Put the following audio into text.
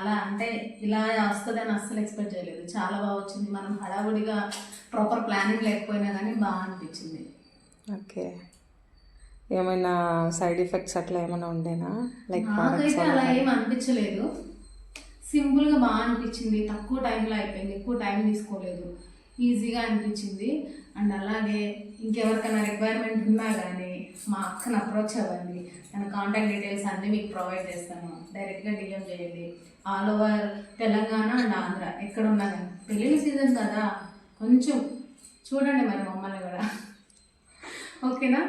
అలా అంటే ఇలా వస్తుందని అస్సలు ఎక్స్పెక్ట్ చేయలేదు. చాలా బాగా వచ్చింది. మనం హడావుడిగా ప్రాపర్ ప్లానింగ్ లేకపోయినా కానీ బాగా అనిపించింది. ఓకే. ఏమైనా సైడ్ ఎఫెక్ట్స్ అట్లా ఏమైనా ఉండేనా? లైక్ నాకైతే అలా ఏం అనిపించలేదు. సింపుల్గా బాగా అనిపించింది. తక్కువ టైంలో అయిపోయింది. ఎక్కువ టైం తీసుకోలేదు. ఈజీగా అనిపించింది. అండ్ అలాగే ఇంకెవరికైనా రిక్వైర్మెంట్ ఉన్నా కానీ మా అక్కను అప్రోచ్ అవ్వండి. తన కాంటాక్ట్ డీటెయిల్స్ అన్నీ మీకు ప్రొవైడ్ చేస్తాను. డైరెక్ట్గా డిఎం చేయండి. All over Telangana and Andhra ఎక్కడ ఉన్నా కానీ. పెళ్ళిళ్ళ సీజన్ కదా, కొంచెం చూడండి మరి మమ్మల్ని కూడా. ఓకేనా?